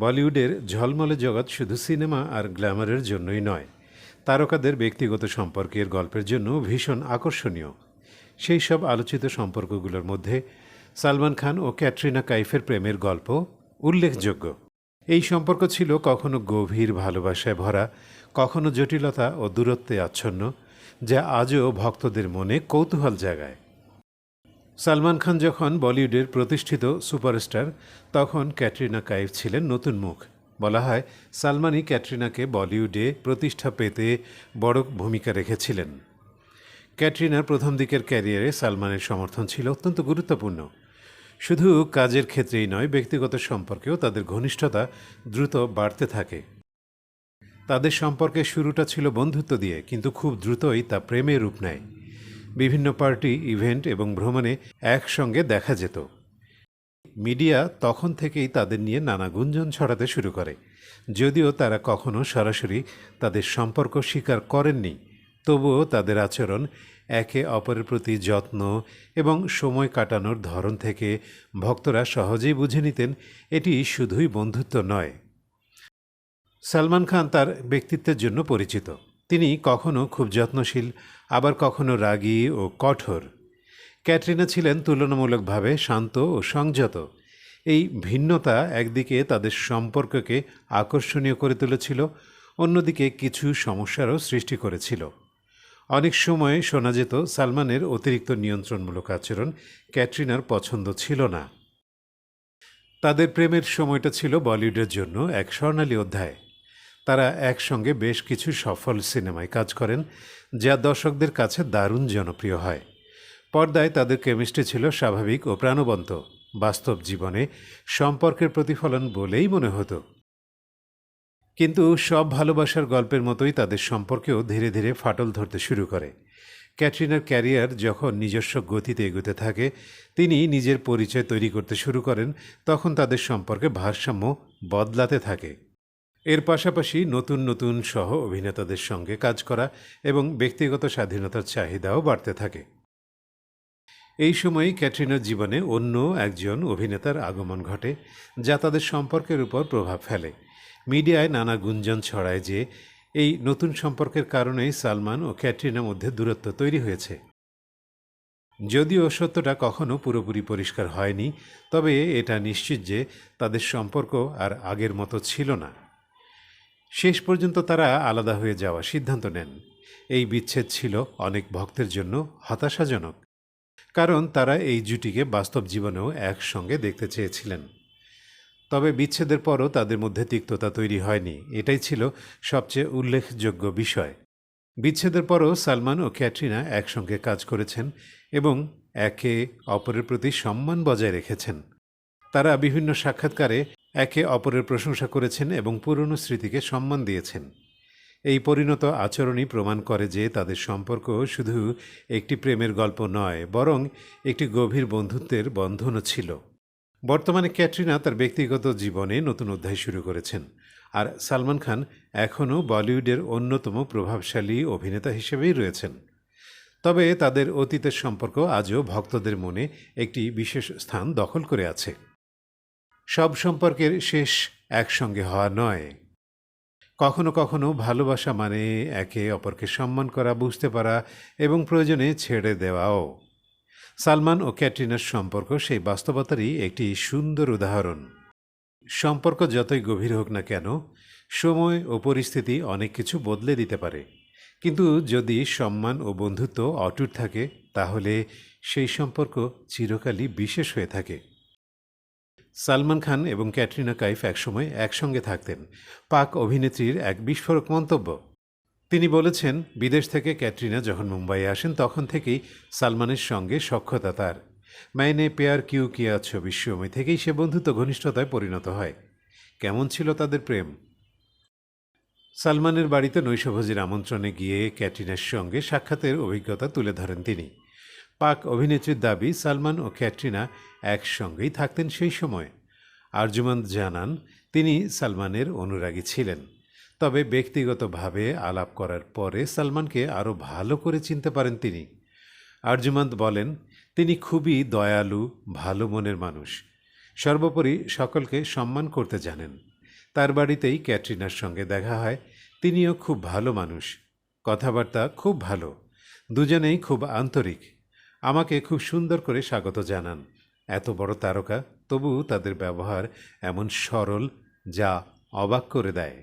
বলিউডের ঝলমলে জগৎ শুধু সিনেমা আর গ্ল্যামারের জন্যই নয়, তারকাদের ব্যক্তিগত সম্পর্কের গল্পের জন্য ভীষণ আকর্ষণীয়। সেই সব আলোচিত সম্পর্কগুলোর মধ্যে সালমান খান ও ক্যাটরিনা কাইফের প্রেমের গল্প উল্লেখযোগ্য। এই সম্পর্ক ছিল কখনো গভীর ভালোবাসায় ভরা, কখনো জটিলতা ও দূরত্বে আচ্ছন্ন, যা আজও ভক্তদের মনে কৌতূহল জাগায়। সালমান খান যখন বলিউডের প্রতিষ্ঠিত সুপারস্টার, তখন ক্যাটরিনা কাইফ ছিলেন নতুন মুখ। বলা হয় সালমানই ক্যাটরিনাকে বলিউডে প্রতিষ্ঠা পেতে বড় ভূমিকা রেখেছিলেন। ক্যাটরিনার প্রথম দিকের ক্যারিয়ারে সালমানের সমর্থন ছিল অত্যন্ত গুরুত্বপূর্ণ। শুধু কাজের ক্ষেত্রেই নয়, ব্যক্তিগত সম্পর্কেও তাদের ঘনিষ্ঠতা দ্রুত বাড়তে থাকে। তাদের সম্পর্কের শুরুটা ছিল বন্ধুত্ব দিয়ে, কিন্তু খুব দ্রুতই তা প্রেমে রূপ নেয়। বিভিন্ন পার্টি, ইভেন্ট এবং ভ্রমণে একসঙ্গে দেখা যেত। মিডিয়া তখন থেকেই তাদের নিয়ে নানা গুঞ্জন ছড়াতে শুরু করে। যদিও তারা কখনো সরাসরি তাদের সম্পর্ক স্বীকার করেননি, তবুও তাদের আচরণ, একে অপরের প্রতি যত্ন এবং সময় কাটানোর ধরন থেকে ভক্তরা সহজেই বুঝে নিতেন এটি শুধুই বন্ধুত্ব নয়। সালমান খান তার ব্যক্তিত্বের জন্য পরিচিত। তিনি কখনো খুব যত্নশীল, আবার কখনো রাগী ও কঠোর। ক্যাটরিনা ছিলেন তুলনামূলকভাবে শান্ত ও সংযত। এই ভিন্নতা একদিকে তাদের সম্পর্ককে আকর্ষণীয় করে তুলেছিল, অন্যদিকে কিছু সমস্যারও সৃষ্টি করেছিল। অনেক সময় শোনা যেত সালমানের অতিরিক্ত নিয়ন্ত্রণমূলক আচরণ ক্যাটরিনার পছন্দ ছিল না। তাদের প্রেমের সময়টা ছিল বলিউডের জন্য এক স্বর্ণালী অধ্যায়। তারা একসঙ্গে বেশ কিছু সফল সিনেমায় কাজ করেন, যা দর্শকদের কাছে দারুণ জনপ্রিয় হয়। পর্দায় তাদের কেমিস্ট্রি ছিল স্বাভাবিক ও প্রাণবন্ত, বাস্তব জীবনে সম্পর্কের প্রতিফলন বলেই মনে হতো। কিন্তু সব ভালোবাসার গল্পের মতোই তাদের সম্পর্কেও ধীরে ধীরে ফাটল ধরতে শুরু করে। ক্যাটরিনার ক্যারিয়ার যখন নিজস্ব গতিতে এগোতে থাকে, তিনি নিজের পরিচয় তৈরি করতে শুরু করেন, তখন তাদের সম্পর্কে ভারসাম্য বদলাতে থাকে। এর পাশাপাশি নতুন নতুন সহ অভিনেতাদের সঙ্গে কাজ করা এবং ব্যক্তিগত স্বাধীনতার চাহিদাও বাড়তে থাকে। এই সময়ই ক্যাটরিনার জীবনে অন্য একজন অভিনেতার আগমন ঘটে, যা তাদের সম্পর্কের উপর প্রভাব ফেলে। মিডিয়ায় নানা গুঞ্জন ছড়ায় যে এই নতুন সম্পর্কের কারণেই সালমান ও ক্যাটরিনার মধ্যে দূরত্ব তৈরি হয়েছে। যদিও সত্যটা কখনো পুরোপুরি পরিষ্কার হয়নি, তবে এটা নিশ্চিত যে তাদের সম্পর্ক আর আগের মতো ছিল না। শেষ পর্যন্ত তারা আলাদা হয়ে যাওয়ার সিদ্ধান্ত নেন। এই বিচ্ছেদ ছিল অনেক ভক্তের জন্য হতাশাজনক, কারণ তারা এই জুটিকে বাস্তব জীবনেও একসঙ্গে দেখতে চেয়েছিলেন। তবে বিচ্ছেদের পরও তাদের মধ্যে তিক্ততা তৈরি হয়নি, এটাই ছিল সবচেয়ে উল্লেখযোগ্য বিষয়। বিচ্ছেদের পরও সালমান ও ক্যাটরিনা একসঙ্গে কাজ করেছেন এবং একে অপরের প্রতি সম্মান বজায় রেখেছেন। তারা বিভিন্ন সাক্ষাৎকারে একে অপরের প্রশংসা করেছেন এবং পুরনো স্মৃতিকে সম্মান দিয়েছেন। এই পরিণত আচরণই প্রমাণ করে যে তাদের সম্পর্ক শুধু একটি প্রেমের গল্প নয়, বরং একটি গভীর বন্ধুত্বের বন্ধনও ছিল। বর্তমানে ক্যাটরিনা তার ব্যক্তিগত জীবনে নতুন অধ্যায় শুরু করেছেন, আর সালমান খান এখনও বলিউডের অন্যতম প্রভাবশালী অভিনেতা হিসেবেই রয়েছেন। তবে তাদের অতীতের সম্পর্ক আজও ভক্তদের মনে একটি বিশেষ স্থান দখল করে আছে। সব সম্পর্কের শেষ একসঙ্গে হওয়া নয়। কখনো কখনো ভালোবাসা মানে একে অপরকে সম্মান করা, বুঝতে পারা এবং প্রয়োজনে ছেড়ে দেওয়াও। সালমান ও ক্যাটরিনার সম্পর্ক সেই বাস্তবতারই একটি সুন্দর উদাহরণ। সম্পর্ক যতই গভীর হোক না কেন, সময় ও পরিস্থিতি অনেক কিছু বদলে দিতে পারে, কিন্তু যদি সম্মান ও বন্ধুত্ব অটুট থাকে, তাহলে সেই সম্পর্ক চিরকালই বিশেষ হয়ে থাকে। সালমান খান এবং ক্যাটরিনা কাইফ একসময় একসঙ্গে থাকতেন। পাক অভিনেত্রীর এক বিস্ফোরক মন্তব্য। তিনি বলেছেন, বিদেশ থেকে ক্যাটরিনা যখন মুম্বাইয়ে আসেন, তখন থেকেই সালমানের সঙ্গে সখ্যতা তার। মাইনে প্যার কিউ কিয়া ছবির সময় থেকেই সে বন্ধুত্ব ঘনিষ্ঠতায় পরিণত হয়। কেমন ছিল তাদের প্রেম? সালমানের বাড়িতে নৈশভোজের আমন্ত্রণে গিয়ে ক্যাটরিনার সঙ্গে সাক্ষাতের অভিজ্ঞতা তুলে ধরেন তিনি। পাক অভিনেত্রীর দাবি, সালমান ও ক্যাটরিনা একসঙ্গেই থাকতেন সেই সময়। আরজুমন্দ জানান, তিনি সালমানের অনুরাগী ছিলেন, তবে ব্যক্তিগতভাবে আলাপ করার পরে সালমানকে আরও ভালো করে চিনতে পারেন তিনি। আরজুমন্দ বলেন, তিনি খুবই দয়ালু, ভালো মনের মানুষ। সর্বোপরি সকলকে সম্মান করতে জানেন। তার বাড়িতেই ক্যাটরিনার সঙ্গে দেখা হয়। তিনিও খুব ভালো মানুষ, কথাবার্তা খুব ভালো, দুজনেই খুব আন্তরিক। আমাকে খুব সুন্দর করে স্বাগত জানান। এত বড় তারকা, তবু তাদের ব্যবহার এমন সরল যা অবাক করে দেয়।